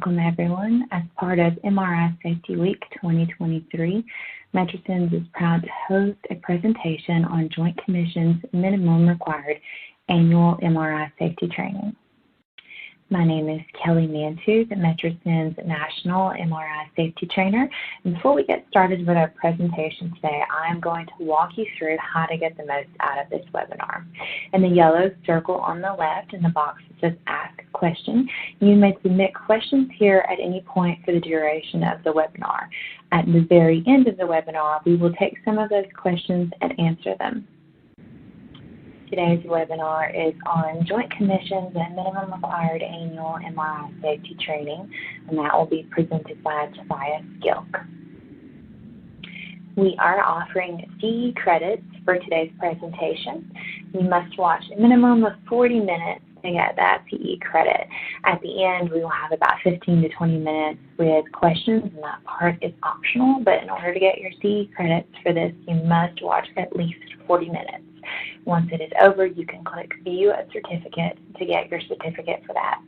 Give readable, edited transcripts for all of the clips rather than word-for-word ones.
Welcome everyone. As part of MRI Safety Week 2023, Metrasens is proud to host a presentation on Joint Commission's minimum required annual MRI safety training. My name is Kellye Mantooth, Metrasens National MRI Safety Trainer. And before we get started with our presentation today, I am going to walk you through how to get the most out of this webinar. In the yellow circle on the left in the box that says Ask a Question, you may submit questions here at any point for the duration of the webinar. At the very end of the webinar, we will take some of those questions and answer them. Today's webinar is on Joint Commissions and minimum required annual MRI safety training, and that will be presented by Tobias Gilk. We are offering CE credits for today's presentation. You must watch a minimum of 40 minutes to get that CE credit. At the end, we will have about 15 to 20 minutes with questions, and that part is optional, but in order to get your CE credits for this, you must watch at least 40 minutes. Once it is over, you can click View a Certificate to get your certificate for that.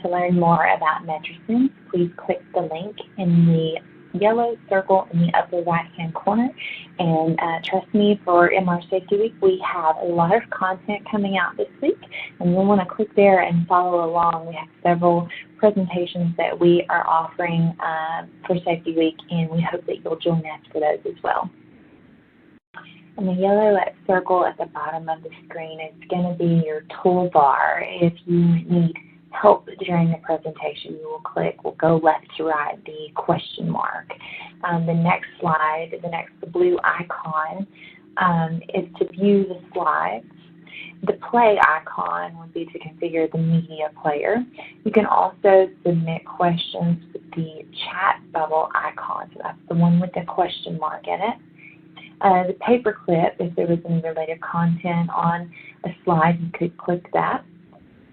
To learn more about Metrasens, please click the link in the yellow circle in the upper right-hand corner. And trust me, for MR Safety Week, we have a lot of content coming out this week, and you'll want to click there and follow along. We have several presentations that we are offering for Safety Week, and we hope that you'll join us for those as well. And the yellow circle at the bottom of the screen is going to be your toolbar. If you need help during the presentation, you will click, we'll go left to right, the question mark. The next slide, the blue icon is to view the slides. The play icon would be to configure the media player. You can also submit questions with the chat bubble icon, so that's the one with the question mark in it. The paperclip, if there was any related content on a slide, you could click that.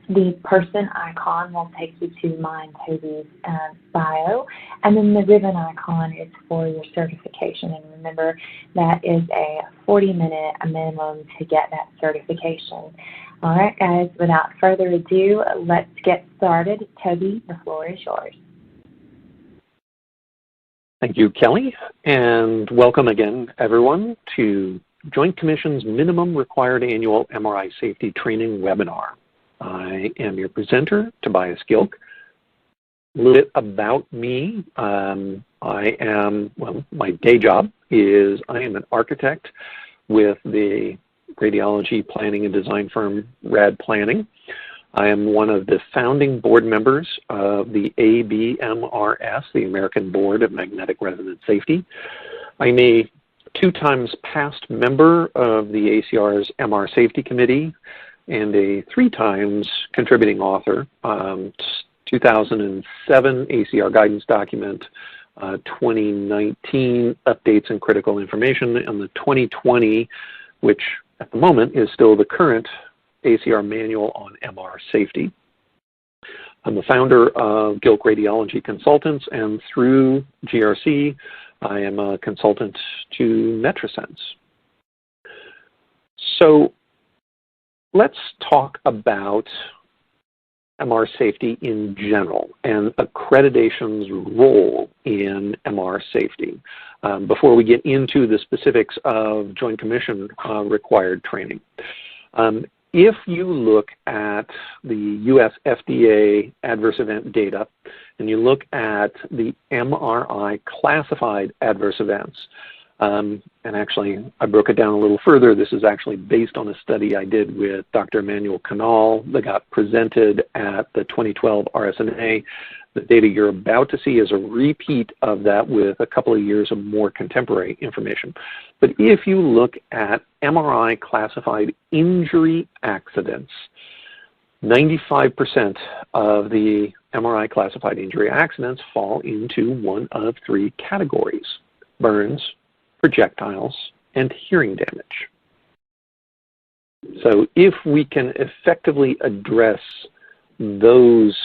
The person icon will take you to mine Toby's bio, and then the ribbon icon is for your certification. And remember, that is a 40-minute minimum to get that certification. All right, guys, without further ado, let's get started. Toby, the floor is yours. Thank you, Kellye, and welcome again, everyone, to Joint Commission's Minimum Required Annual MRI Safety Training webinar. I am your presenter, Tobias Gilk. A little bit about me. My day job is I am an architect with the radiology planning and design firm RAD Planning. I am one of the founding board members of the ABMRS, the American Board of Magnetic Resonance Safety. I'm a 2 times past member of the ACR's MR Safety Committee and a 3 times contributing author. 2007 ACR guidance document, 2019 updates and critical information, and the 2020, which at the moment is still the current ACR manual on MR safety. I'm the founder of Gilk Radiology Consultants, and through GRC, I am a consultant to Metrasens. So let's talk about MR safety in general and accreditation's role in MR safety before we get into the specifics of Joint Commission required training. If you look at the US FDA adverse event data and you look at the MRI classified adverse events, and actually I broke it down a little further. This is actually based on a study I did with Dr. Emmanuel Canal that got presented at the 2012 RSNA. The data you're about to see is a repeat of that with a couple of years of more contemporary information. But if you look at MRI classified injury accidents, 95% of the MRI classified injury accidents fall into one of 3 categories: burns, projectiles, and hearing damage. So if we can effectively address those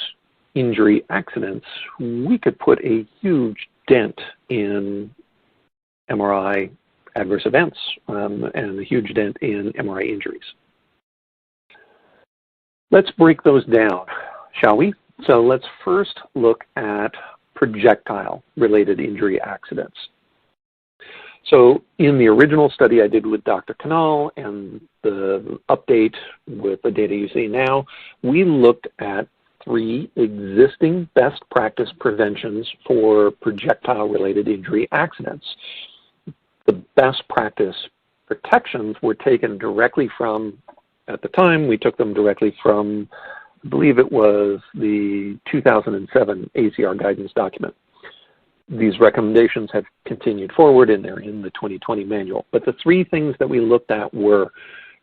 injury accidents, we could put a huge dent in MRI adverse events and a huge dent in MRI injuries. Let's break those down. shall we? So let's first look at projectile-related injury accidents. So in the original study I did with Dr. Kanal and the update with the data you see now, we looked at 3 existing best practice preventions for projectile-related injury accidents. The best practice protections were taken directly from, at the time, we took them directly from, I believe it was the 2007 ACR guidance document. These recommendations have continued forward and they're in the 2020 manual. But the 3 things that we looked at were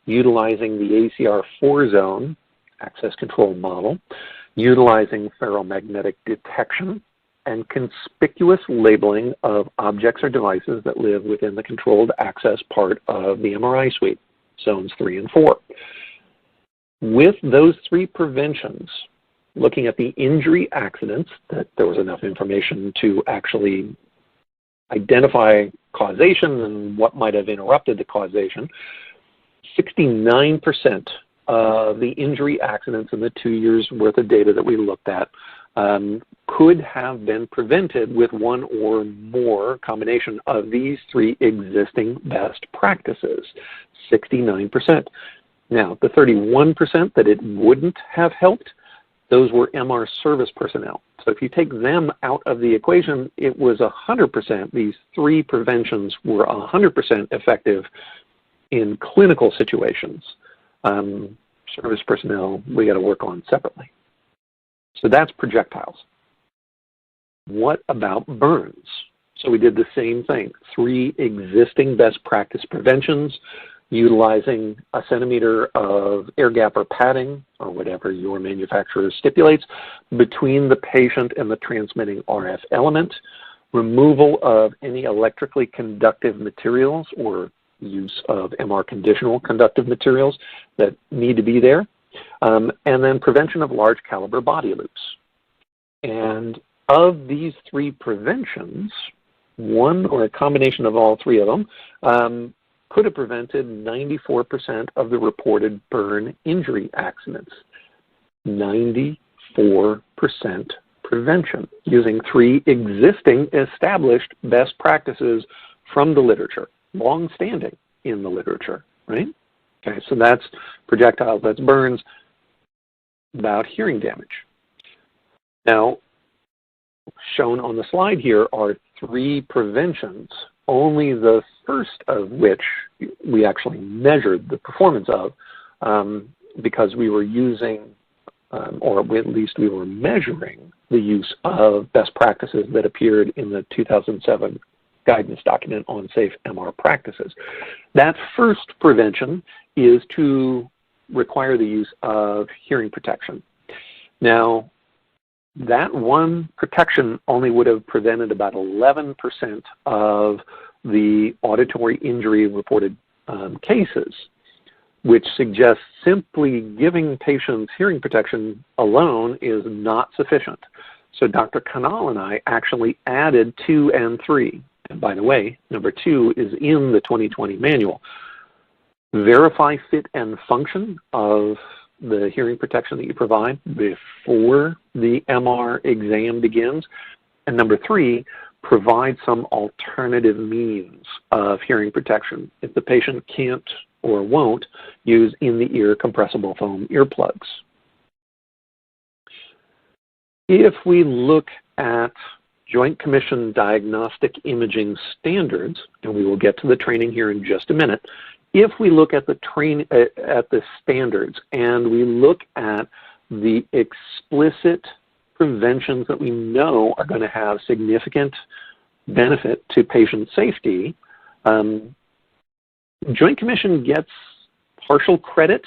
utilizing the ACR 4-zone access control model, utilizing ferromagnetic detection, and conspicuous labeling of objects or devices that live within the controlled access part of the MRI suite, zones 3 and 4. With those 3 preventions, looking at the injury accidents, that there was enough information to actually identify causation and what might have interrupted the causation, 69% of the injury accidents in the 2 years worth of data that we looked at could have been prevented with one or more combination of these 3 existing best practices, 69%. Now, the 31% that it wouldn't have helped, those were MR service personnel. So if you take them out of the equation, it was 100%. These 3 preventions were 100% effective in clinical situations. Service personnel, we got to work on separately. So that's projectiles. What about burns? So we did the same thing. 3 existing best practice preventions, utilizing a centimeter of air gap or padding, or whatever your manufacturer stipulates, between the patient and the transmitting RF element, removal of any electrically conductive materials or use of MR conditional conductive materials that need to be there, and then prevention of large caliber body loops. And of these 3 preventions, one or a combination of all 3 of them could have prevented 94% of the reported burn injury accidents. 94% prevention using 3 existing established best practices from the literature, long-standing in the literature, right? Okay, so that's projectiles, that's burns. About hearing damage. Now, shown on the slide here are 3 preventions, only the first of which we actually measured the performance of because we were using, or at least we were measuring the use of best practices that appeared in the 2007 guidance document on safe MR practices. That first prevention is to require the use of hearing protection. Now, that one protection only would have prevented about 11% of the auditory injury reported cases, which suggests simply giving patients hearing protection alone is not sufficient. So Dr. Kanal and I actually added 2 and 3. And by the way, number 2 is in the 2020 manual. Verify fit and function of the hearing protection that you provide before the MR exam begins. And number 3, provide some alternative means of hearing protection if the patient can't or won't use in-the-ear compressible foam earplugs. If we look at Joint Commission diagnostic imaging standards, and we will get to the training here in just a minute, if we look at the standards and we look at the explicit preventions that we know are going to have significant benefit to patient safety, Joint Commission gets partial credit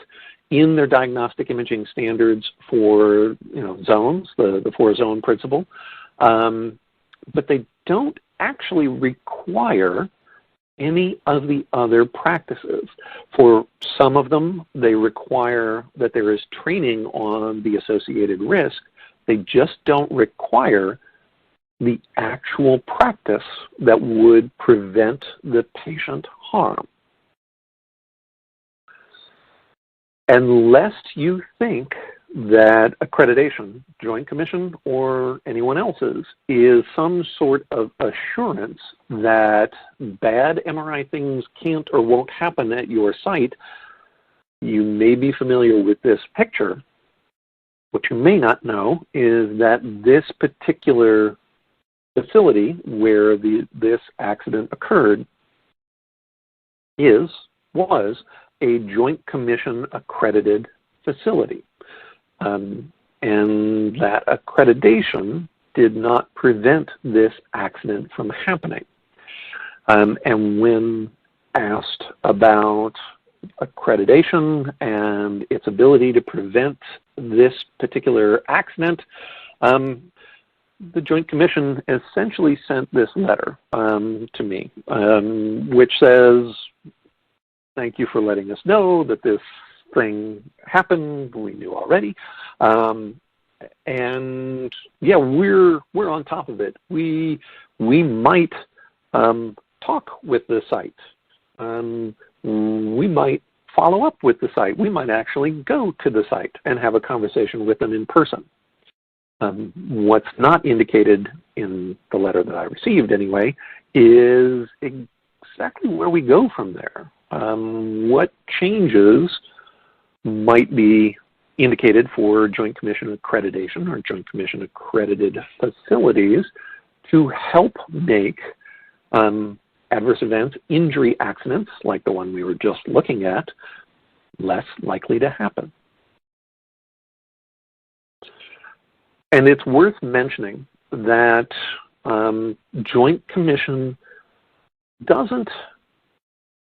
in their diagnostic imaging standards for zones, the 4-zone principle, but they don't actually require any of the other practices. For some of them, they require that there is training on the associated risk. They just don't require the actual practice that would prevent the patient harm. And lest you think that accreditation, Joint Commission or anyone else's, is some sort of assurance that bad MRI things can't or won't happen at your site. You may be familiar with this picture. What you may not know is that this particular facility where this accident occurred was a Joint Commission accredited facility. And that accreditation did not prevent this accident from happening. And when asked about accreditation and its ability to prevent this particular accident, the Joint Commission essentially sent this letter to me, which says, thank you for letting us know that this thing happened. We knew already. And yeah, we're on top of it. We might talk with the site. We might follow up with the site. We might actually go to the site and have a conversation with them in person. What's not indicated in the letter that I received anyway is exactly where we go from there. What changes might be indicated for Joint Commission accreditation or Joint Commission accredited facilities to help make adverse events, injury accidents, like the one we were just looking at, less likely to happen. And it's worth mentioning that Joint Commission doesn't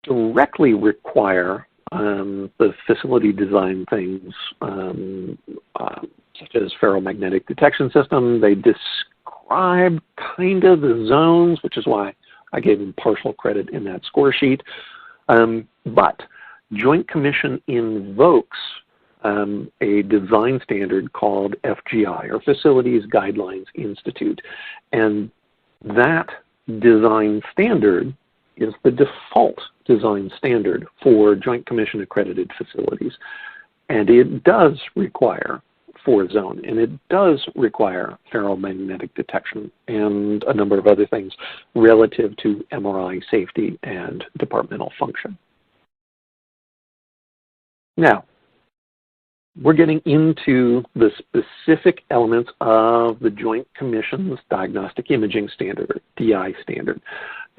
directly require the facility design things such as ferromagnetic detection system. They describe kind of the zones, which is why I gave them partial credit in that score sheet. But Joint Commission invokes a design standard called FGI, or Facilities Guidelines Institute. And that design standard is the default design standard for Joint Commission accredited facilities. And it does require 4-zone, and it does require ferromagnetic detection and a number of other things relative to MRI safety and departmental function. Now, we're getting into the specific elements of the Joint Commission's Diagnostic Imaging Standard, or DI standard.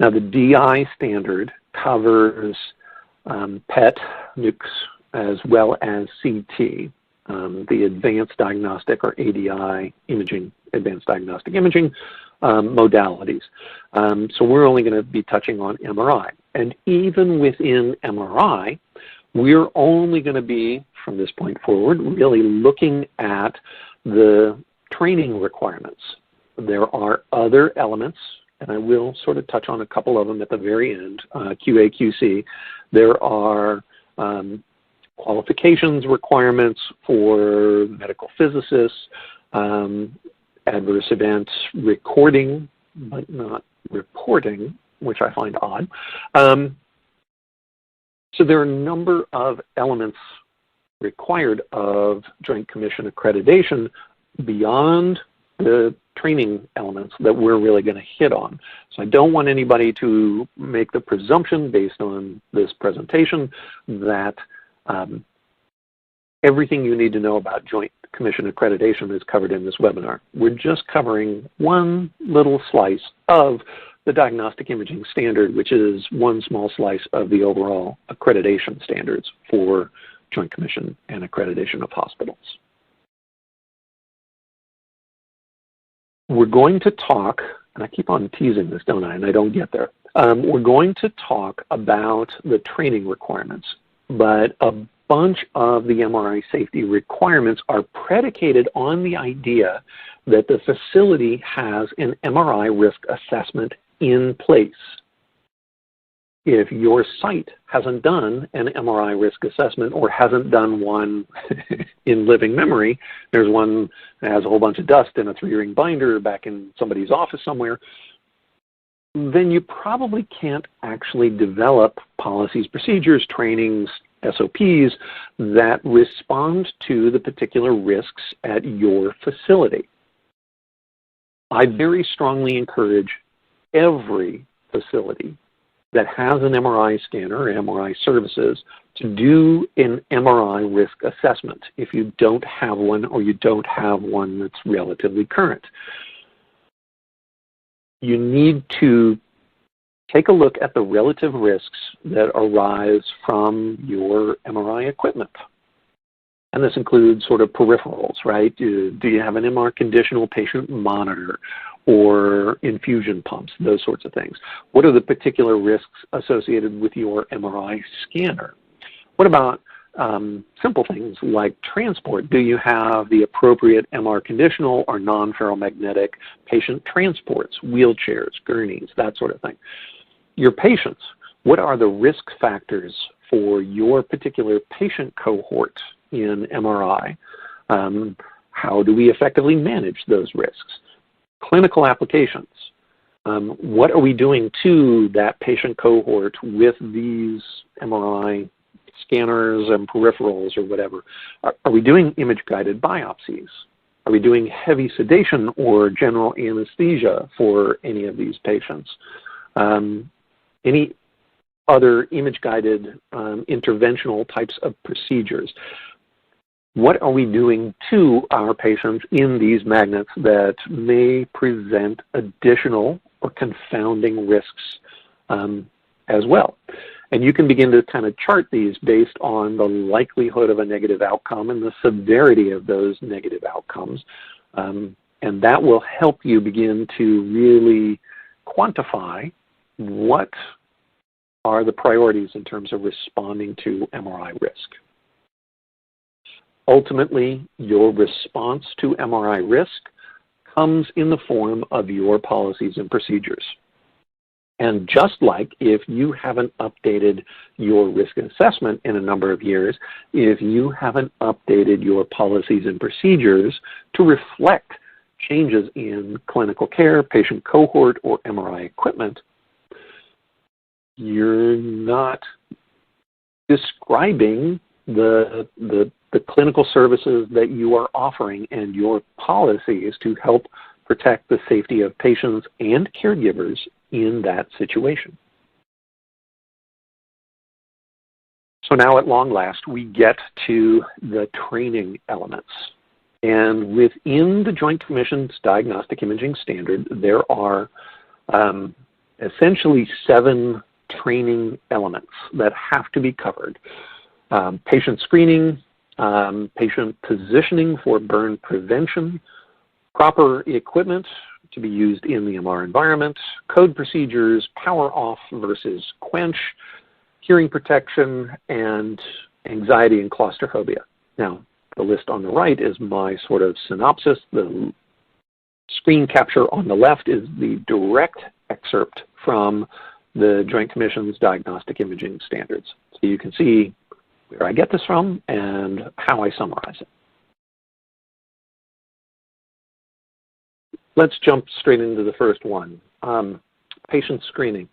Now, the DI standard covers PET, NUCs, as well as CT, the Advanced Diagnostic, or ADI imaging, Advanced Diagnostic Imaging modalities. So we're only going to be touching on MRI. And even within MRI, we're only going to be, from this point forward, really looking at the training requirements. There are other elements, and I will sort of touch on a couple of them at the very end, QA, QC. There are qualifications requirements for medical physicists, adverse events recording, but not reporting, which I find odd. So there are a number of elements required of Joint Commission accreditation beyond the training elements that we're really going to hit on. So I don't want anybody to make the presumption based on this presentation that everything you need to know about Joint Commission accreditation is covered in this webinar. We're just covering one little slice of the Diagnostic Imaging Standard, which is one small slice of the overall accreditation standards for Joint Commission and accreditation of hospitals. We're going to talk, and I keep on teasing this, don't I, and I don't get there. We're going to talk about the training requirements, but a bunch of the MRI safety requirements are predicated on the idea that the facility has an MRI risk assessment in place. If your site hasn't done an MRI risk assessment or hasn't done one in living memory, there's one that has a whole bunch of dust in a 3-ring binder back in somebody's office somewhere, then you probably can't actually develop policies, procedures, trainings, SOPs that respond to the particular risks at your facility. I very strongly encourage every facility that has an MRI scanner or MRI services to do an MRI risk assessment if you don't have one or you don't have one that's relatively current. You need to take a look at the relative risks that arise from your MRI equipment. And this includes sort of peripherals, right? Do you have an MR conditional patient monitor or infusion pumps, those sorts of things? What are the particular risks associated with your MRI scanner? What about simple things like transport? Do you have the appropriate MR conditional or non-ferromagnetic patient transports, wheelchairs, gurneys, that sort of thing? Your patients, what are the risk factors for your particular patient cohort in MRI? How do we effectively manage those risks? Clinical applications. What are we doing to that patient cohort with these MRI scanners and peripherals or whatever? Are we doing image-guided biopsies? Are we doing heavy sedation or general anesthesia for any of these patients? Any other image-guided interventional types of procedures? What are we doing to our patients in these magnets that may present additional or confounding risks as well? And you can begin to kind of chart these based on the likelihood of a negative outcome and the severity of those negative outcomes. And that will help you begin to really quantify what are the priorities in terms of responding to MRI risk. Ultimately, your response to MRI risk comes in the form of your policies and procedures. And just like if you haven't updated your risk assessment in a number of years, if you haven't updated your policies and procedures to reflect changes in clinical care, patient cohort, or MRI equipment, you're not describing the clinical services that you are offering and your policies to help protect the safety of patients and caregivers in that situation. So now at long last, we get to the training elements. And within the Joint Commission's Diagnostic Imaging Standard, there are essentially 7 training elements that have to be covered. Patient screening, patient positioning for burn prevention, proper equipment to be used in the MR environment, code procedures, power off versus quench, hearing protection, and anxiety and claustrophobia. Now, the list on the right is my sort of synopsis. The screen capture on the left is the direct excerpt from the Joint Commission's Diagnostic Imaging Standards. So you can see where I get this from and how I summarize it. Let's jump straight into the first one, patient screening.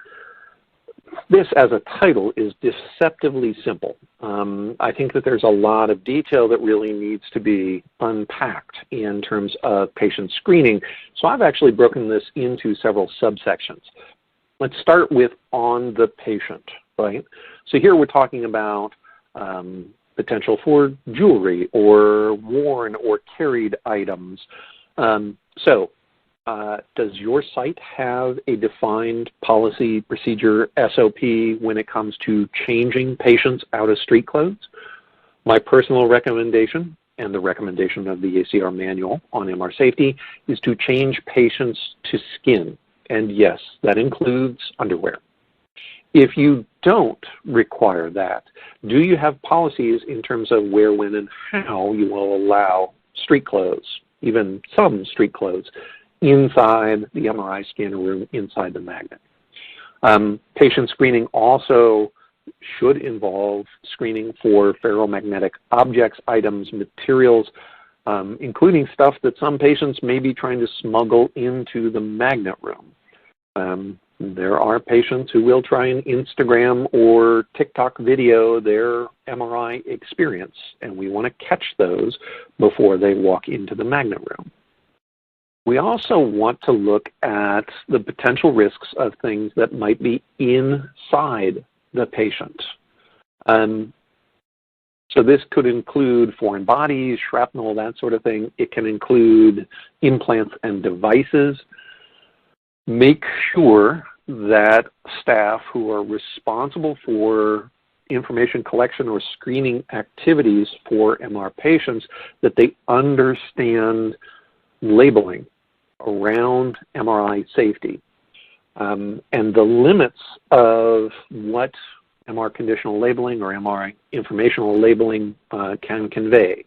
This, as a title, is deceptively simple. I think that there's a lot of detail that really needs to be unpacked in terms of patient screening. So I've actually broken this into several subsections. Let's start with on the patient, right? So here we're talking about potential for jewelry or worn or carried items. Does your site have a defined policy, procedure, SOP when it comes to changing patients out of street clothes? My personal recommendation, and the recommendation of the ACR manual on MR safety, is to change patients to skin. And yes, that includes underwear. If you don't require that, do you have policies in terms of where, when, and how you will allow street clothes, even some street clothes, inside the MRI scanner room, inside the magnet? Patient screening also should involve screening for ferromagnetic objects, items, materials, including stuff that some patients may be trying to smuggle into the magnet room. There are patients who will try and Instagram or TikTok video their MRI experience, and we want to catch those before they walk into the magnet room. We also want to look at the potential risks of things that might be inside the patient. So this could include foreign bodies, shrapnel, that sort of thing. It can include implants and devices. Make sure that staff who are responsible for information collection or screening activities for MR patients, that they understand labeling around MRI safety and the limits of what MR conditional labeling or MR informational labeling can convey.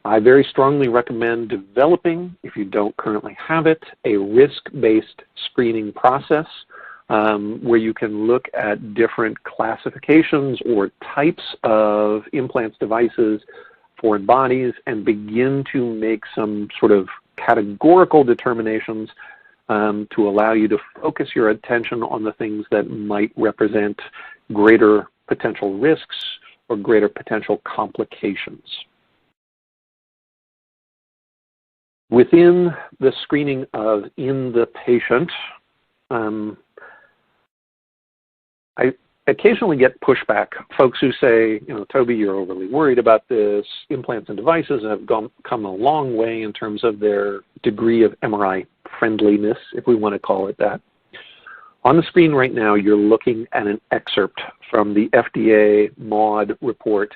I very strongly recommend developing, if you don't currently have it, a risk-based screening process where you can look at different classifications or types of implants, devices, foreign bodies, and begin to make some sort of categorical determinations to allow you to focus your attention on the things that might represent greater potential risks or greater potential complications. Within the screening of in the patient, I occasionally get pushback. Folks who say, you know, Toby, you're overly worried about this. Implants and devices have come a long way in terms of their degree of MRI friendliness, if we want to call it that. On the screen right now, you're looking at an excerpt from the FDA MAUD report.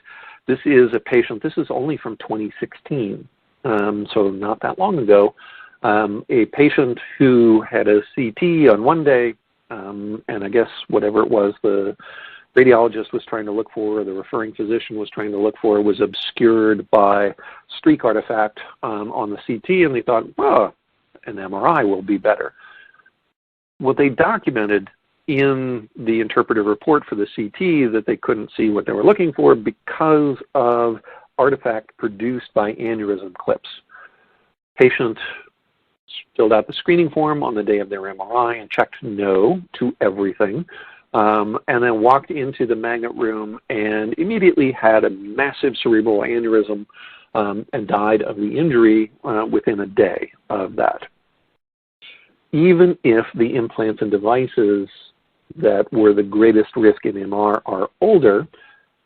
This is a patient, this is only from 2016. So not that long ago, a patient who had a CT on one day, and I guess whatever it was the radiologist was trying to look for, or the referring physician was trying to look for, was obscured by streak artifact on the CT, and they thought, well, an MRI will be better. Well, they documented in the interpretive report for the CT that they couldn't see what they were looking for because of artifact produced by aneurysm clips. Patient filled out the screening form on the day of their MRI and checked no to everything, and then walked into the magnet room and immediately had a massive cerebral aneurysm and died of the injury within a day of that. Even if the implants and devices that were the greatest risk in MR are older,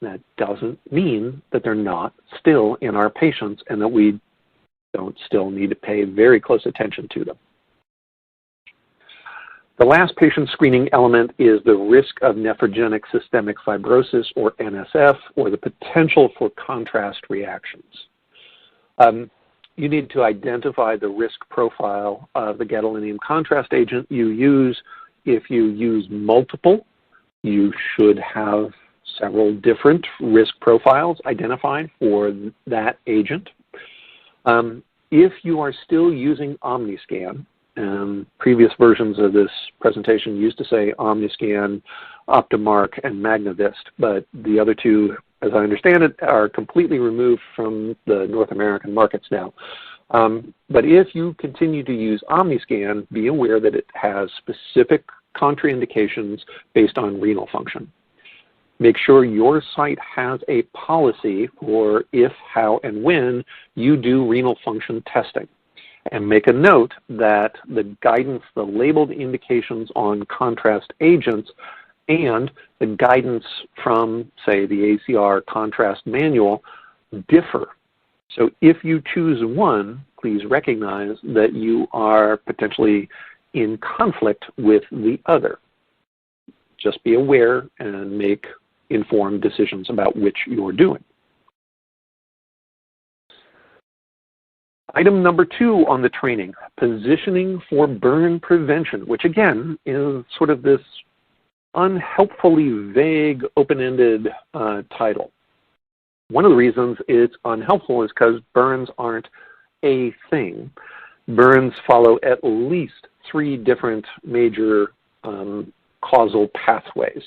that doesn't mean that they're not still in our patients and that we don't still need to pay very close attention to them. The last patient screening element is the risk of nephrogenic systemic fibrosis, or NSF, or the potential for contrast reactions. You need to identify the risk profile of the gadolinium contrast agent you use. If you use multiple, you should have several different risk profiles identified for that agent. If you are still using Omniscan, previous versions of this presentation used to say Omniscan, Optimark, and Magnavist, but the other two, as I understand it, are completely removed from the North American markets now. But if you continue to use Omniscan, be aware that it has specific contraindications based on renal function. Make sure your site has a policy for if, how, and when you do renal function testing. And make a note that the guidance, the labeled indications on contrast agents, and the guidance from, say, the ACR contrast manual differ. So if you choose one, please recognize that you are potentially in conflict with the other. Just be aware and make informed decisions about which you're doing. Item number 2 on the training, positioning for burn prevention, which again is sort of this unhelpfully vague, open-ended title. One of the reasons it's unhelpful is because burns aren't a thing. Burns follow at least 3 different major causal pathways.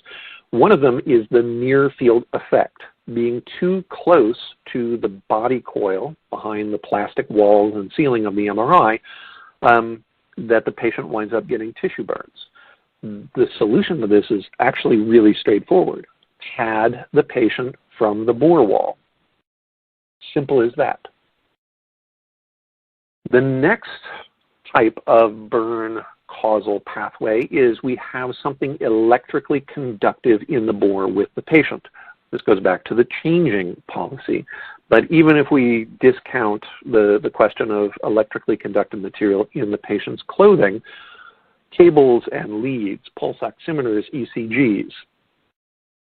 One of them is the near field effect, being too close to the body coil behind the plastic walls and ceiling of the MRI that the patient winds up getting tissue burns. The solution to this is actually really straightforward. Pad the patient from the bore wall. Simple as that. The next type of burn causal pathway is we have something electrically conductive in the bore with the patient. This goes back to the changing policy. But even if we discount the question of electrically conductive material in the patient's clothing, cables and leads, pulse oximeters, ECGs,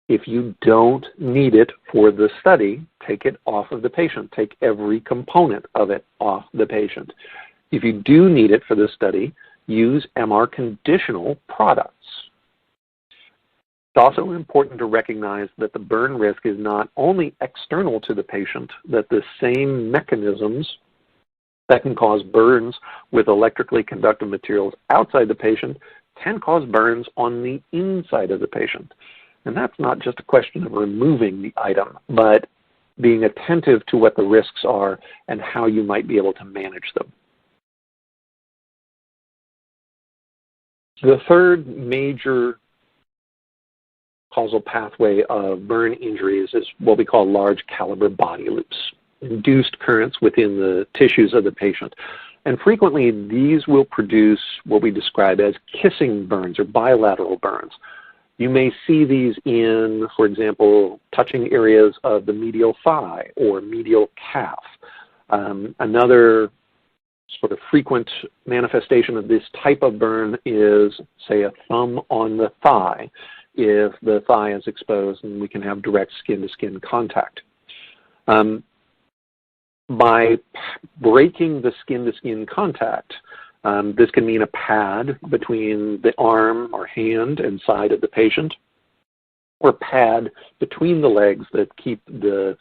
if you don't need it for the study, take it off of the patient. Take every component of it off the patient. If you do need it for the study, use MR conditional products. It's also important to recognize that the burn risk is not only external to the patient, that the same mechanisms that can cause burns with electrically conductive materials outside the patient can cause burns on the inside of the patient. And that's not just a question of removing the item, but being attentive to what the risks are and how you might be able to manage them. The third major causal pathway of burn injuries is what we call large caliber body loops, induced currents within the tissues of the patient. And frequently these will produce what we describe as kissing burns or bilateral burns. You may see these in, for example, touching areas of the medial thigh or medial calf. Another sort of frequent manifestation of this type of burn is, say, a thumb on the thigh, if the thigh is exposed and we can have direct skin-to-skin contact. By breaking the skin-to-skin contact, this can mean a pad between the arm or hand and side of the patient, or a pad between the legs that keep the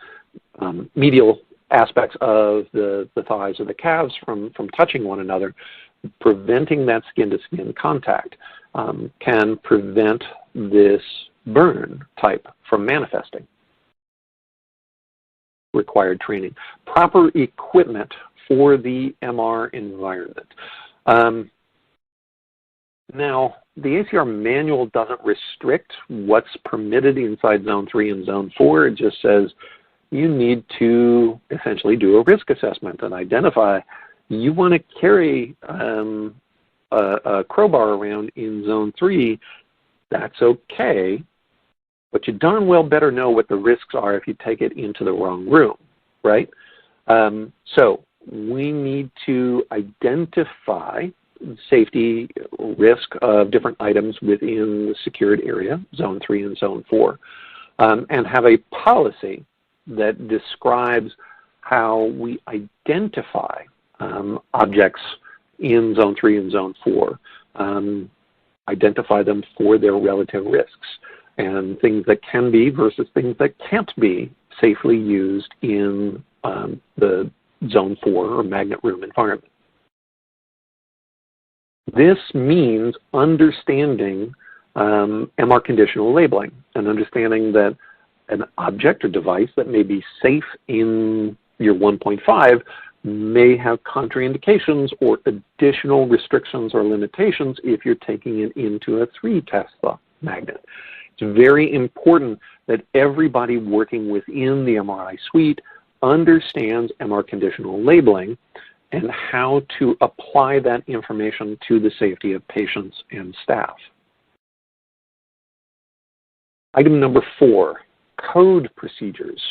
medial aspects of the thighs or the calves from touching one another. Preventing that skin-to-skin contact can prevent this burn type from manifesting. Required training. Proper equipment for the MR environment. Now, the ACR manual doesn't restrict what's permitted inside Zone 3 and Zone 4. It just says you need to essentially do a risk assessment and identify you want to carry a crowbar around in Zone 3. That's okay, but you darn well better know what the risks are if you take it into the wrong room, right? So we need to identify safety risk of different items within the secured area, Zone 3 and Zone 4, and have a policy that describes how we identify objects in Zone 3 and Zone 4, identify them for their relative risks, and things that can be versus things that can't be safely used in the Zone 4 or magnet room environment. This means understanding MR conditional labeling and understanding that an object or device that may be safe in your 1.5 may have contraindications or additional restrictions or limitations if you're taking it into a 3 Tesla magnet. It's very important that everybody working within the MRI suite understands MR conditional labeling and how to apply that information to the safety of patients and staff. Item number 4, code procedures.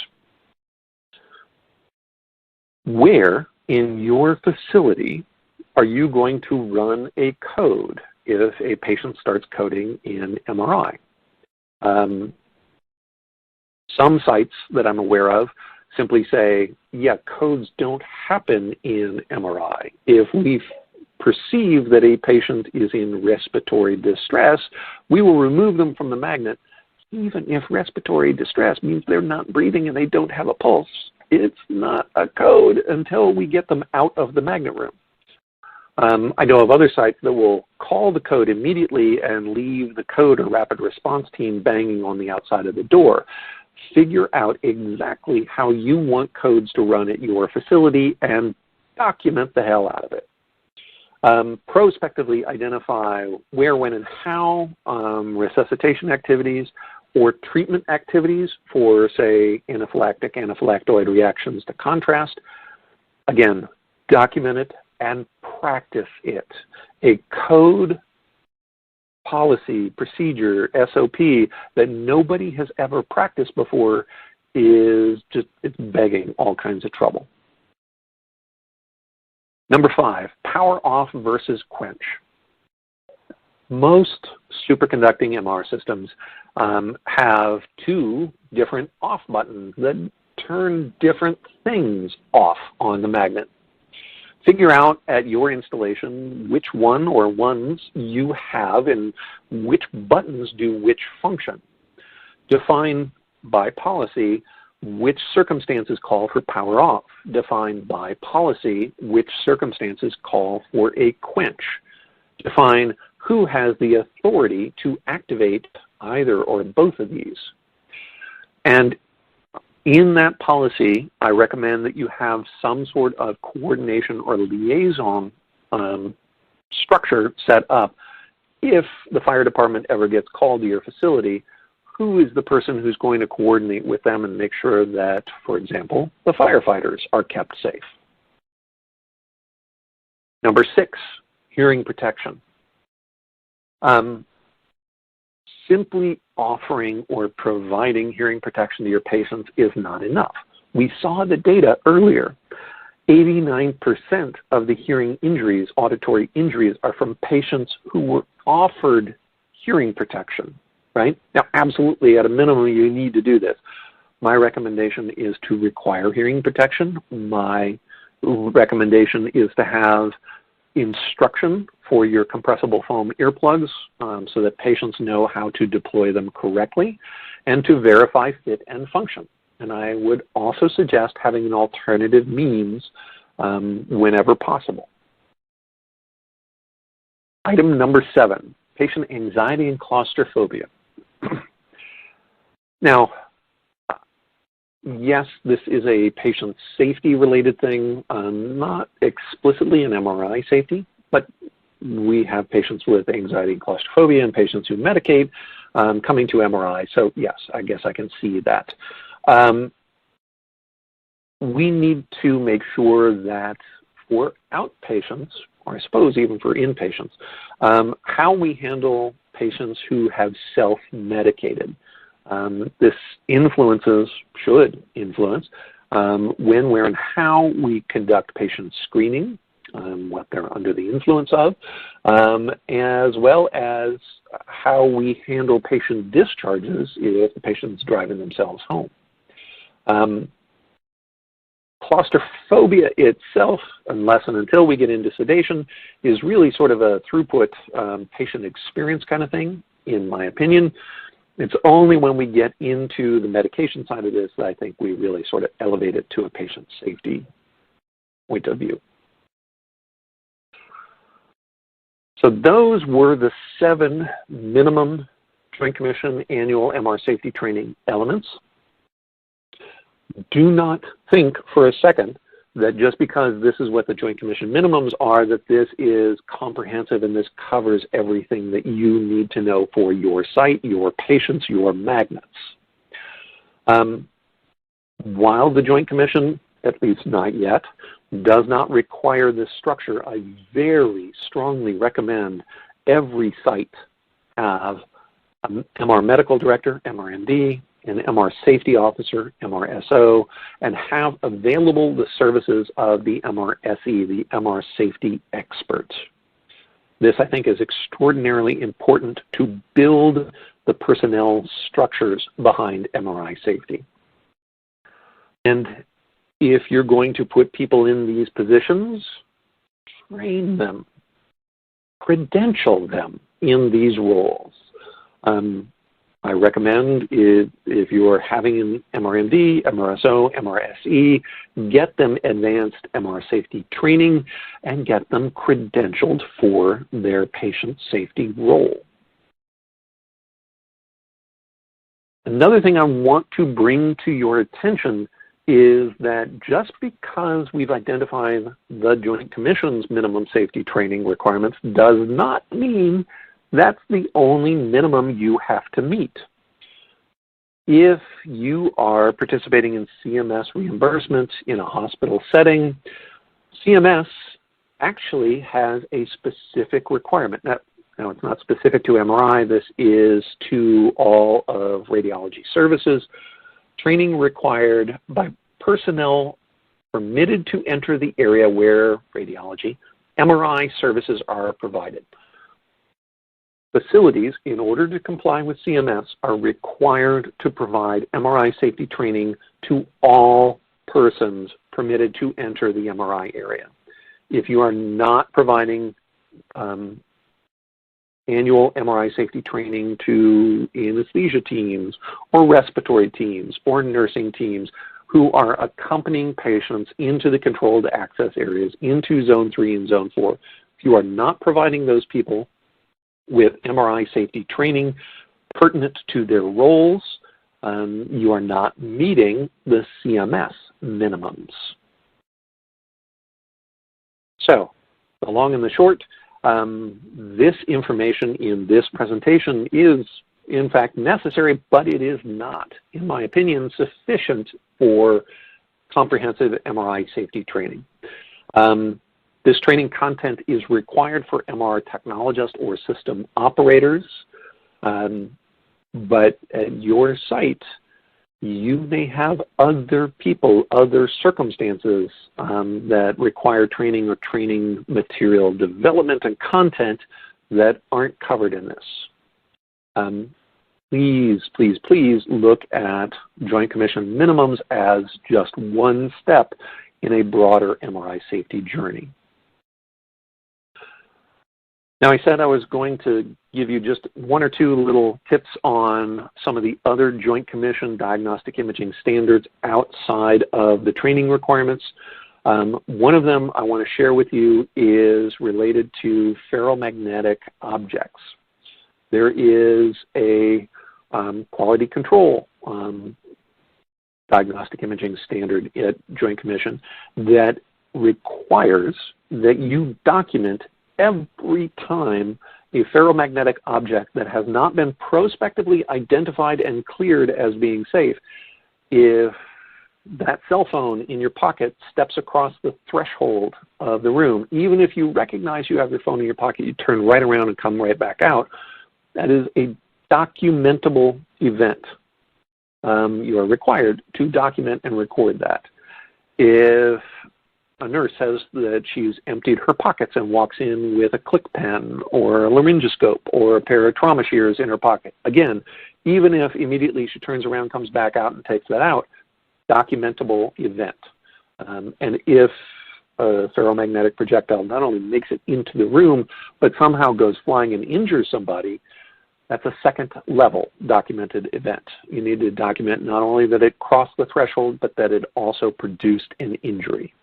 Where in your facility are you going to run a code if a patient starts coding in MRI? Some sites that I'm aware of simply say, yeah, codes don't happen in MRI. If we perceive that a patient is in respiratory distress, we will remove them from the magnet, even if respiratory distress means they're not breathing and they don't have a pulse. It's not a code until we get them out of the magnet room. I know of other sites that will call the code immediately and leave the code or rapid response team banging on the outside of the door. Figure out exactly how you want codes to run at your facility and document the hell out of it. Prospectively identify where, when, and how resuscitation activities or treatment activities for, say, anaphylactic, anaphylactoid reactions to contrast. Again, document it and practice it. A code, policy, procedure, SOP that nobody has ever practiced before is just, it's begging all kinds of trouble. Number 5, power off versus quench. Most superconducting MR systems have 2 different off buttons that turn different things off on the magnet. Figure out at your installation which one or ones you have and which buttons do which function. Define by policy which circumstances call for power off. Define by policy which circumstances call for a quench. Define who has the authority to activate either or both of these. And in that policy, I recommend that you have some sort of coordination or liaison structure set up. If the fire department ever gets called to your facility, who is the person who's going to coordinate with them and make sure that, for example, the firefighters are kept safe? Number 6, hearing protection. Simply offering or providing hearing protection to your patients is not enough. We saw the data earlier. 89% of the hearing injuries, auditory injuries, are from patients who were offered hearing protection, right? Now, absolutely, at a minimum, you need to do this. My recommendation is to require hearing protection. My recommendation is to have instruction for your compressible foam earplugs so that patients know how to deploy them correctly, and to verify fit and function. And I would also suggest having an alternative means whenever possible. Item number 7, patient anxiety and claustrophobia. Now, yes, this is a patient safety related thing, not explicitly an MRI safety, but we have patients with anxiety and claustrophobia and patients who medicate coming to MRI. So yes, I guess I can see that. We need to make sure that for outpatients, or I suppose even for inpatients, how we handle patients who have self-medicated. This should influence when, where, and how we conduct patient screening, what they're under the influence of, as well as how we handle patient discharges if the patient's driving themselves home. Claustrophobia itself, unless and until we get into sedation, is really sort of a throughput patient experience kind of thing, in my opinion. It's only when we get into the medication side of this that I think we really sort of elevate it to a patient safety point of view. So those were the 7 minimum Joint Commission annual MR safety training elements. Do not think for a second that just because this is what the Joint Commission minimums are, that this is comprehensive and this covers everything that you need to know for your site, your patients, your magnets. While the Joint Commission, at least not yet, does not require this structure, I very strongly recommend every site have an MR medical director, MRMD, an MR safety officer, MRSO, and have available the services of the MRSE, the MR safety expert. This, I think, is extraordinarily important to build the personnel structures behind MRI safety. And if you're going to put people in these positions, train them, credential them in these roles. I recommend if you are having an MRMD, MRSO, MRSE, get them advanced MR safety training and get them credentialed for their patient safety role. Another thing I want to bring to your attention is that just because we've identified the Joint Commission's minimum safety training requirements does not mean that's the only minimum you have to meet. If you are participating in CMS reimbursement in a hospital setting, CMS actually has a specific requirement. Now it's not specific to MRI, this is to all of radiology services. Training required by personnel permitted to enter the area where radiology, MRI services are provided. Facilities, in order to comply with CMS, are required to provide MRI safety training to all persons permitted to enter the MRI area. If you are not providing annual MRI safety training to anesthesia teams or respiratory teams or nursing teams who are accompanying patients into the controlled access areas, into Zone 3 and Zone 4, if you are not providing those people with MRI safety training pertinent to their roles, you are not meeting the CMS minimums. So, the long and the short, this information in this presentation is in fact necessary, but it is not, in my opinion, sufficient for comprehensive MRI safety training. This training content is required for MR technologists or system operators, but at your site, you may have other people, other circumstances that require training or training material development and content that aren't covered in this. Please, please, please look at Joint Commission minimums as just one step in a broader MRI safety journey. Now, I said I was going to give you just one or two little tips on some of the other Joint Commission diagnostic imaging standards outside of the training requirements. One of them I want to share with you is related to ferromagnetic objects. There is a quality control diagnostic imaging standard at Joint Commission that requires that you document every time a ferromagnetic object that has not been prospectively identified and cleared as being safe, if that cell phone in your pocket steps across the threshold of the room, even if you recognize you have your phone in your pocket, you turn right around and come right back out, that is a documentable event. You are required to document and record that. If a nurse says that she's emptied her pockets and walks in with a click pen or a laryngoscope or a pair of trauma shears in her pocket, again, even if immediately she turns around, comes back out and takes that out, documentable event. And if a ferromagnetic projectile not only makes it into the room, but somehow goes flying and injures somebody, that's a second level documented event. You need to document not only that it crossed the threshold, but that it also produced an injury.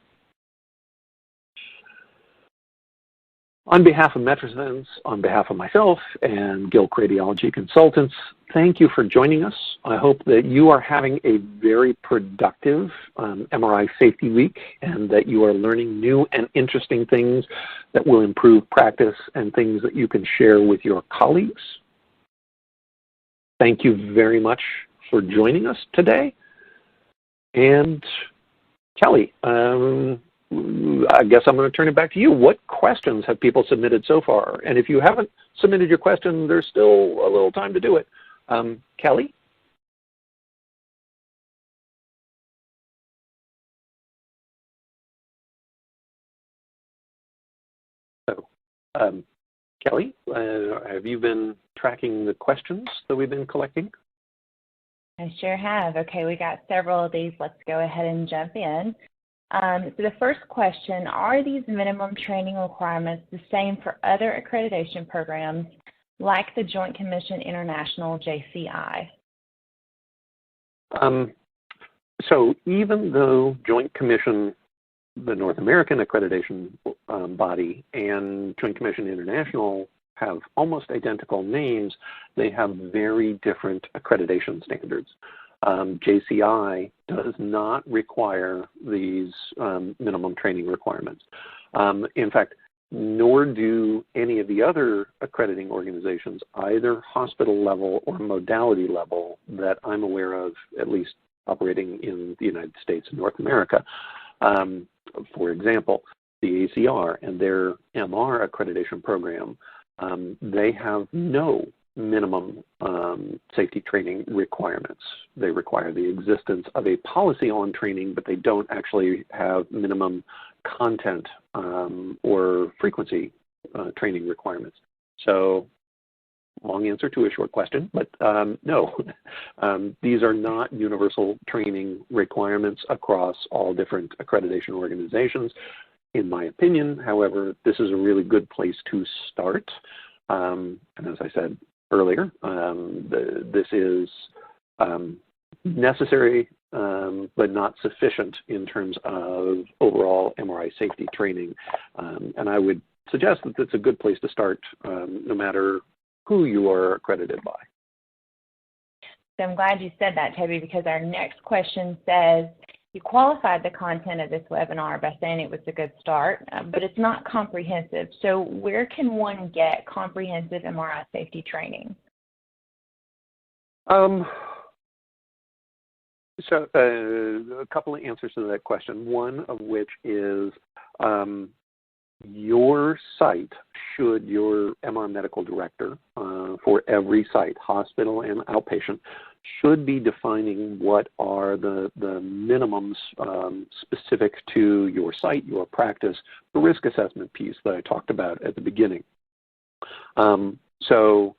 On behalf of Metrasens, on behalf of myself and Gilk Radiology Consultants, thank you for joining us. I hope that you are having a very productive MRI Safety Week and that you are learning new and interesting things that will improve practice and things that you can share with your colleagues. Thank you very much for joining us today. And Kellye, I guess I'm going to turn it back to you. What questions have people submitted so far? And if you haven't submitted your question, there's still a little time to do it. Kellye? So, Kellye, have you been tracking the questions that we've been collecting? I sure have. Okay, we got several of these. Let's go ahead and jump in. So the first question, are these minimum training requirements the same for other accreditation programs like the Joint Commission International JCI? So even though Joint Commission, the North American accreditation body, and Joint Commission International have almost identical names, they have very different accreditation standards. JCI does not require these minimum training requirements. In fact, nor do any of the other accrediting organizations, either hospital level or modality level that I'm aware of, at least operating in the United States and North America. For example, the ACR and their MR accreditation program, they have no minimum safety training requirements. They require the existence of a policy on training, but they don't actually have minimum content or frequency training requirements. So, long answer to a short question, but no, these are not universal training requirements across all different accreditation organizations. In my opinion, however, this is a really good place to start. And as I said earlier, this is necessary, but not sufficient in terms of overall MRI safety training. And I would suggest that it's a good place to start, no matter who you are accredited by. So I'm glad you said that, Toby, because our next question says, you qualified the content of this webinar by saying it was a good start, but it's not comprehensive. So where can one get comprehensive MRI safety training? So a couple of answers to that question, one of which is your site, should your MR medical director for every site, hospital and outpatient, should be defining what are the minimums specific to your site, your practice, the risk assessment piece that I talked about at the beginning. So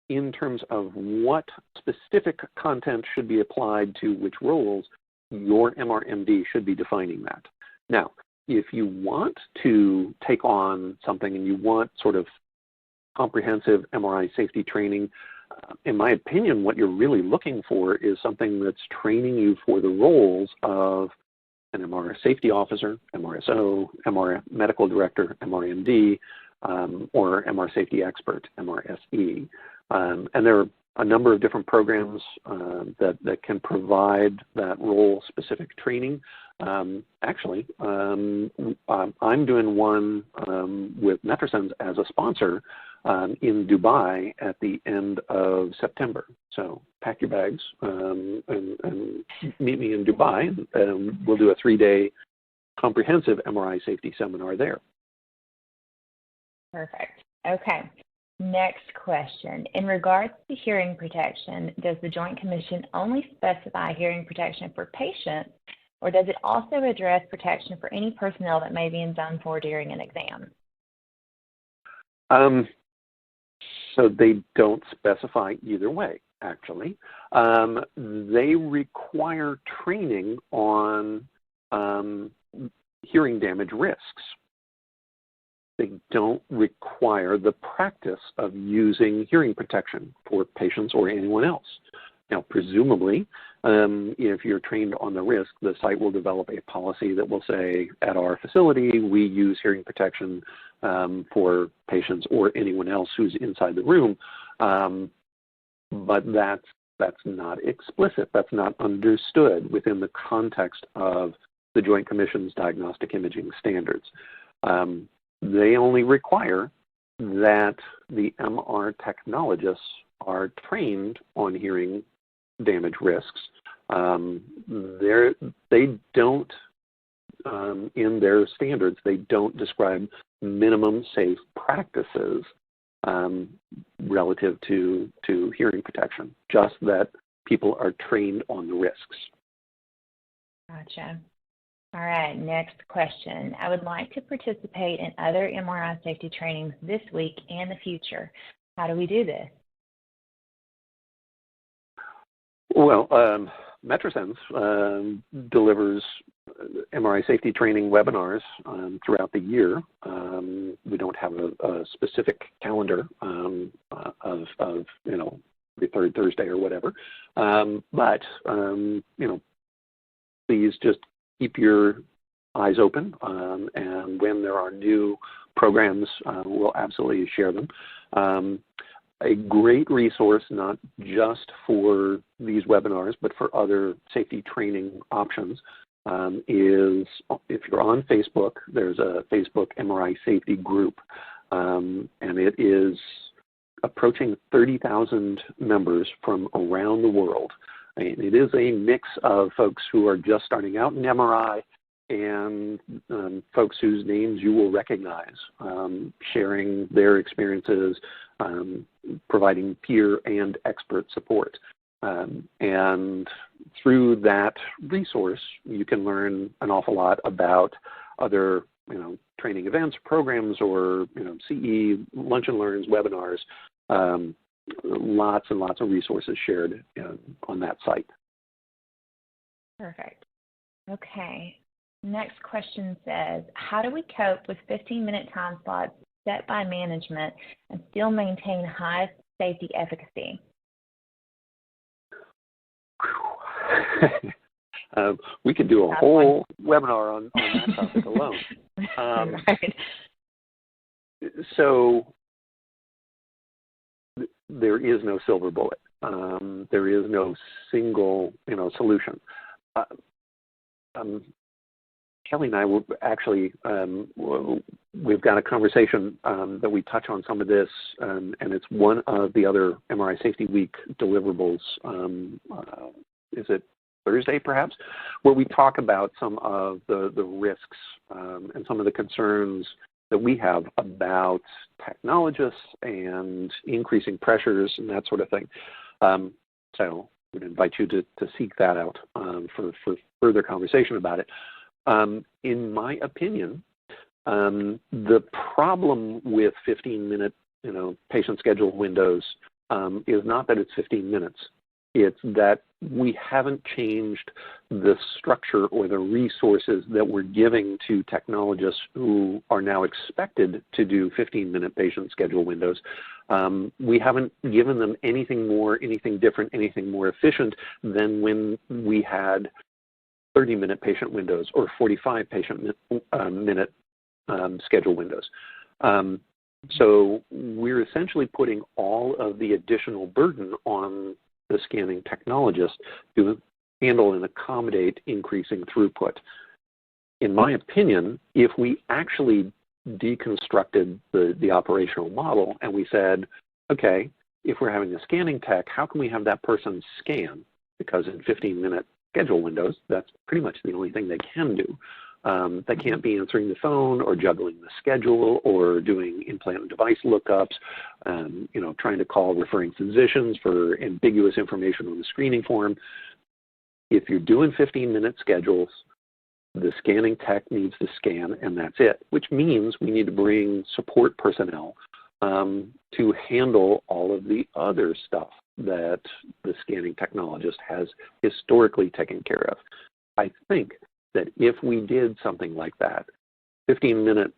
in terms of what specific content should be applied to which roles, your MRMD should be defining that. Now, if you want to take on something and you want sort of comprehensive MRI safety training, in my opinion, what you're really looking for is something that's training you for the roles of an MR safety officer, MRSO, MR medical director, MRMD, or MR safety expert, MRSE. And there are a number of different programs that can provide that role-specific training. Actually, I'm doing one with Metrasens as a sponsor in Dubai at the end of September. So pack your bags and meet me in Dubai, and we'll do a 3-day comprehensive MRI safety seminar there. Perfect. Okay. Next question. In regards to hearing protection, does the Joint Commission only specify hearing protection for patients, or does it also address protection for any personnel that may be done for during an exam? So they don't specify either way, actually. They require training on hearing damage risks. They don't require the practice of using hearing protection for patients or anyone else. Now, presumably, if you're trained on the risk, the site will develop a policy that will say, at our facility, we use hearing protection for patients or anyone else who's inside the room. But that's not explicit. That's not understood within the context of the Joint Commission's diagnostic imaging standards. They only require that the MR technologists are trained on hearing damage risks. They don't, in their standards, they don't describe minimum safe practices relative to hearing protection, just that people are trained on the risks. Gotcha. All right, next question. I would like to participate in other MRI safety trainings this week and the future. How do we do this? Well, Metrasens delivers MRI safety training webinars throughout the year. We don't have a specific calendar of the third Thursday or whatever. But please just keep your eyes open, and when there are new programs, we'll absolutely share them. a great resource, not just for these webinars, but for other safety training options, is if you're on Facebook, there's a Facebook MRI Safety group, and it is approaching 30,000 members from around the world. And it is a mix of folks who are just starting out in MRI and folks whose names you will recognize, sharing their experiences, providing peer and expert support. And through that resource, you can learn an awful lot about other training events, programs, or CE, lunch and learns, webinars, lots and lots of resources shared on that site. Perfect. Okay. Next question says, how do we cope with 15-minute time slots set by management and still maintain high safety efficacy? We could do a whole webinar on that topic alone. Right. So there is no silver bullet. There is no single solution. Kellye and I will actually, we've got a conversation that we touch on some of this, and it's one of the other MRI Safety Week deliverables. Is it Thursday, perhaps, where we talk about some of the risks and some of the concerns that we have about technologists and increasing pressures and that sort of thing. So we'd invite you to seek that out for further conversation about it. In my opinion, the problem with 15-minute, patient schedule windows is not that it's 15 minutes. It's that we haven't changed the structure or the resources that we're giving to technologists who are now expected to do 15-minute patient schedule windows. We haven't given them anything more, anything different, anything more efficient than when we had 30-minute patient windows or 45 minute schedule windows. So we're essentially putting all of the additional burden on the scanning technologist to handle and accommodate increasing throughput. In my opinion, if we actually deconstructed the operational model and we said, okay, if we're having a scanning tech, how can we have that person scan? Because in 15-minute schedule windows, that's pretty much the only thing they can do. They can't be answering the phone or juggling the schedule or doing implant and device lookups, trying to call referring physicians for ambiguous information on the screening form. If you're doing 15-minute schedules, the scanning tech needs to scan, and that's it, which means we need to bring support personnel to handle all of the other stuff that the scanning technologist has historically taken care of. I think that if we did something like that, 15-minute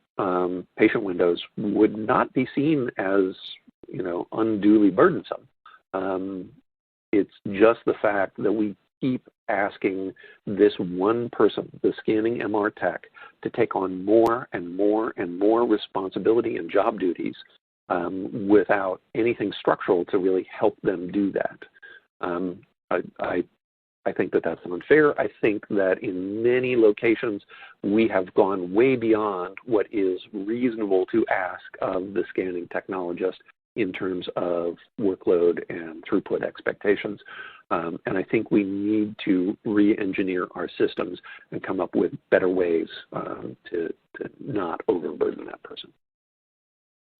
patient windows would not be seen as, unduly burdensome. It's just the fact that we keep asking this one person, the scanning MR tech, to take on more and more and more responsibility and job duties without anything structural to really help them do that. I think that that's unfair. I think that in many locations, we have gone way beyond what is reasonable to ask of the scanning technologist in terms of workload and throughput expectations. And I think we need to re-engineer our systems and come up with better ways to not overburden that person.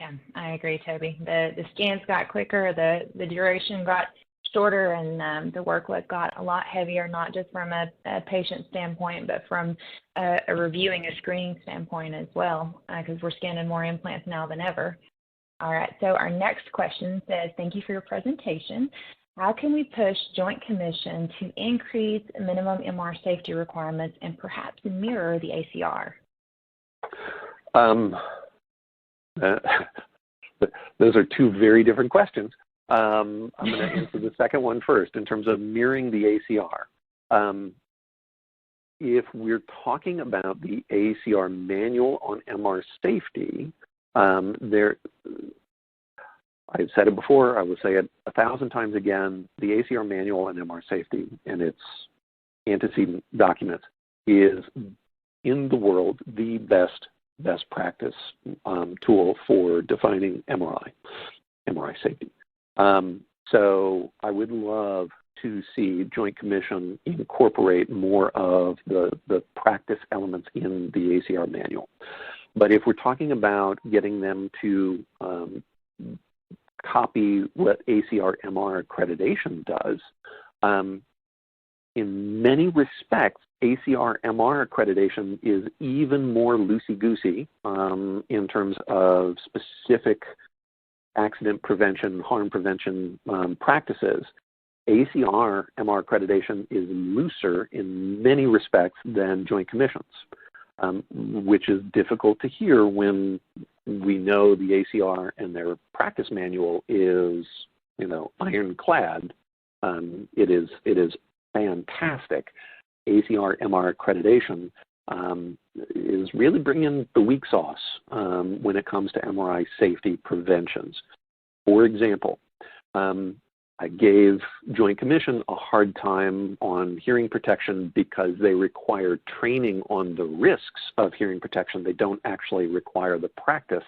Yeah, I agree, Toby. The scans got quicker, the duration got shorter, and the workload got a lot heavier, not just from a patient standpoint, but from a reviewing, a screening standpoint as well, because we're scanning more implants now than ever. All right, so our next question says, thank you for your presentation. How can we push Joint Commission to increase minimum MR safety requirements and perhaps mirror the ACR? Those are two very different questions. I'm going to answer the second one first in terms of mirroring the ACR. If we're talking about the ACR manual on MR safety, I've said it before, I will say it 1,000 times again, the ACR manual and MR Safety and its antecedent documents is, in the world, the best practice tool for defining MRI Safety. So I would love to see Joint Commission incorporate more of the practice elements in the ACR manual. But if we're talking about getting them to copy what ACR MR accreditation does, in many respects, ACR MR accreditation is even more loosey-goosey in terms of specific accident prevention, harm prevention practices. ACR MR accreditation is looser in many respects than Joint Commission's, which is difficult to hear when we know the ACR and their practice manual is, ironclad. It is fantastic. ACR MR accreditation is really bringing the weak sauce when it comes to MRI safety preventions. For example, I gave Joint Commission a hard time on hearing protection because they require training on the risks of hearing protection. They don't actually require the practice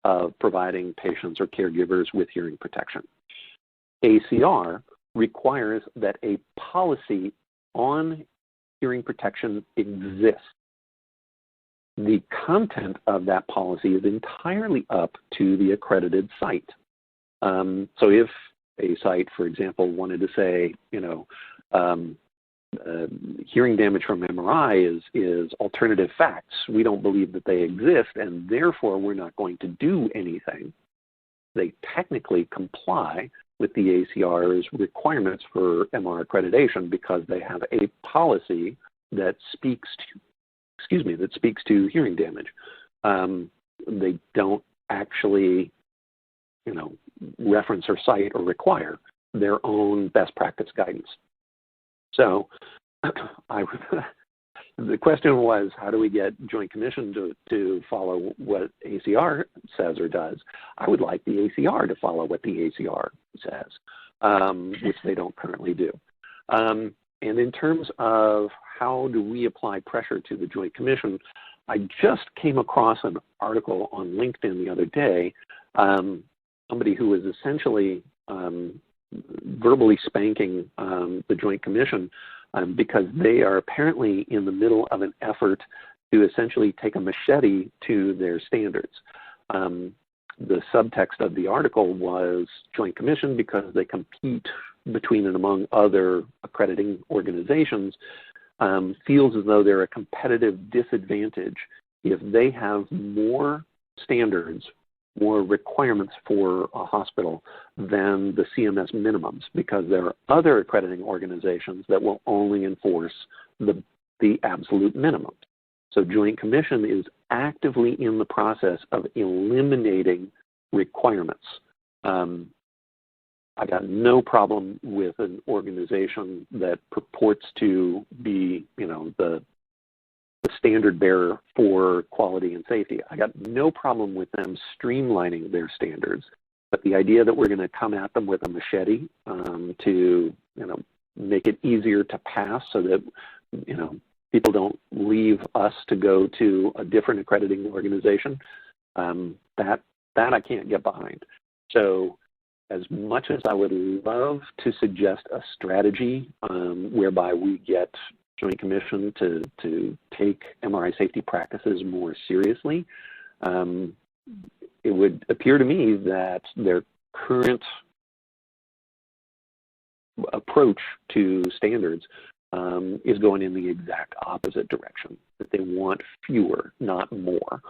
of providing patients or caregivers with hearing protection. ACR requires that a policy on hearing protection exists. The content of that policy is entirely up to the accredited site. So if a site, for example, wanted to say, hearing damage from MRI is alternative facts, we don't believe that they exist, and therefore we're not going to do anything, they technically comply with the ACR's requirements for MR accreditation because they have a policy that speaks to hearing damage. They don't actually, reference or cite or require their own best practice guidance. So the question was, how do we get Joint Commission to follow what ACR says or does? I would like the ACR to follow what the ACR says, which they don't currently do. And in terms of how do we apply pressure to the Joint Commission, I just came across an article on LinkedIn the other day, somebody who was essentially verbally spanking the Joint Commission because they are apparently in the middle of an effort to essentially take a machete to their standards. The subtext of the article was Joint Commission, because they compete between and among other accrediting organizations, feels as though they're a competitive disadvantage if they have more standards, more requirements for a hospital than the CMS minimums, because there are other accrediting organizations that will only enforce the absolute minimum. So Joint Commission is actively in the process of eliminating requirements. I got no problem with an organization that purports to be, the standard bearer for quality and safety. I got no problem with them streamlining their standards, but the idea that we're going to come at them with a machete to, make it easier to pass so that, people don't leave us to go to a different accrediting organization, that I can't get behind. So as much as I would love to suggest a strategy whereby we get Joint Commission to take MRI safety practices more seriously, it would appear to me that their current approach to standards is going in the exact opposite direction, that they want fewer, not more,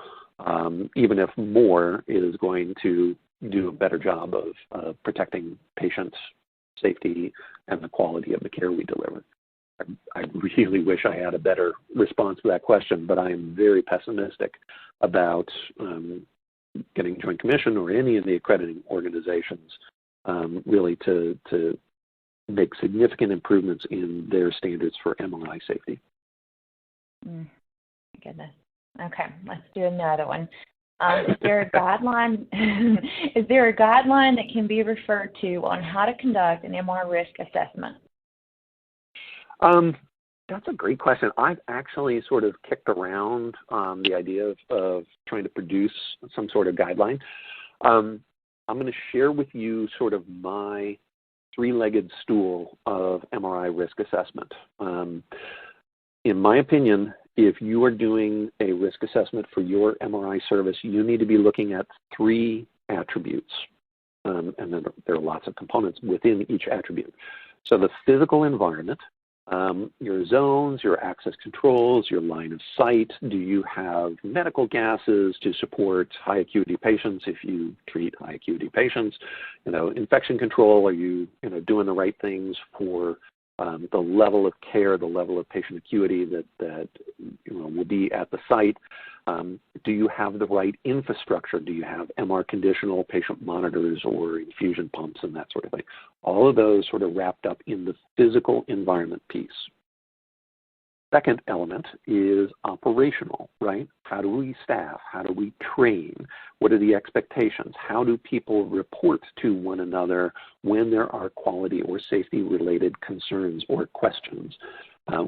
even if more is going to do a better job of protecting patients' safety and the quality of the care we deliver. I really wish I had a better response to that question, but I am very pessimistic about getting Joint Commission or any of the accrediting organizations really to make significant improvements in their standards for MRI safety. Goodness. Okay, let's do another one. Is there a guideline? Is there a guideline that can be referred to on how to conduct an MR risk assessment? That's a great question. I've actually sort of kicked around the idea of trying to produce some sort of guideline. I'm going to share with you sort of my three-legged stool of MRI risk assessment. In my opinion, if you are doing a risk assessment for your MRI service, you need to be looking at three attributes. And then there are lots of components within each attribute. So the physical environment, your zones, your access controls, your line of sight. Do you have medical gases to support high acuity patients if you treat high acuity patients? Infection control, are you doing the right things for the level of care, the level of patient acuity that will be at the site? Do you have the right infrastructure? Do you have MR conditional patient monitors or infusion pumps and that sort of thing? All of those sort of wrapped up in the physical environment piece. Second element is operational, right? How do we staff? How do we train? What are the expectations? How do people report to one another when there are quality or safety related concerns or questions?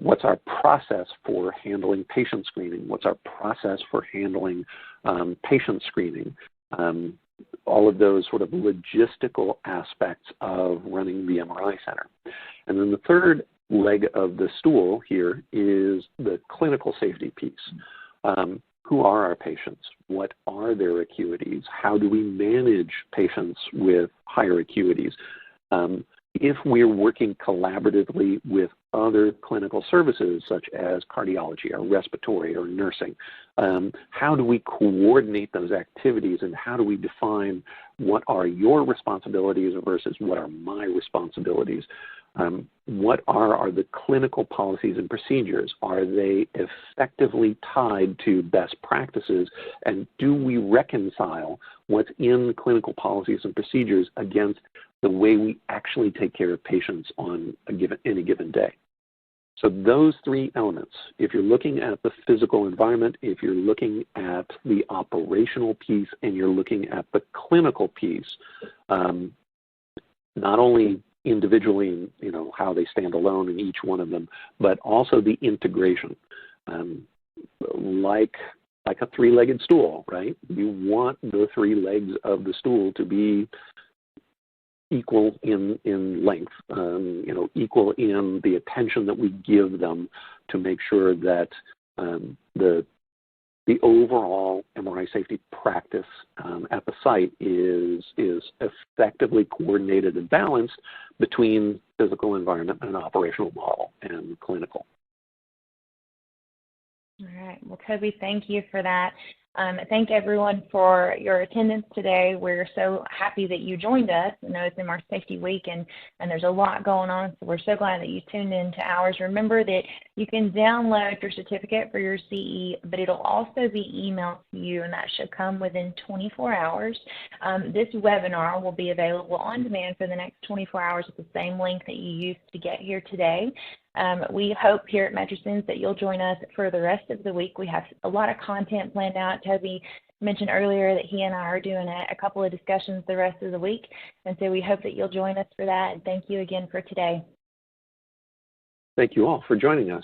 What's our process for handling patient screening? What's our process for handling patient screening? All of those sort of logistical aspects of running the MRI center. And then the third leg of the stool here is the clinical safety piece. Who are our patients? What are their acuities? How do we manage patients with higher acuities? If we're working collaboratively with other clinical services such as cardiology or respiratory or nursing, how do we coordinate those activities and how do we define what are your responsibilities versus what are my responsibilities? What are the clinical policies and procedures? Are they effectively tied to best practices? And do we reconcile what's in clinical policies and procedures against the way we actually take care of patients on any given day? So those three elements, if you're looking at the physical environment, if you're looking at the operational piece, and you're looking at the clinical piece, not only individually, how they stand alone in each one of them, but also the integration. Like a three-legged stool, right? You want the three legs of the stool to be equal in length, equal in the attention that we give them to make sure that the overall MRI safety practice at the site is effectively coordinated and balanced between physical environment and operational model and clinical. All right. Well, Toby, thank you for that. Thank everyone for your attendance today. We're so happy that you joined us. I know it's MR Safety Week and there's a lot going on, so we're so glad that you tuned in to ours. Remember that you can download your certificate for your CE, but it'll also be emailed to you, and that should come within 24 hours. This webinar will be available on demand for the next 24 hours at the same link that you used to get here today. We hope here at Metrasens that you'll join us for the rest of the week. We have a lot of content planned out. Toby mentioned earlier that he and I are doing a couple of discussions the rest of the week, and so we hope that you'll join us for that. And thank you again for today. Thank you all for joining us.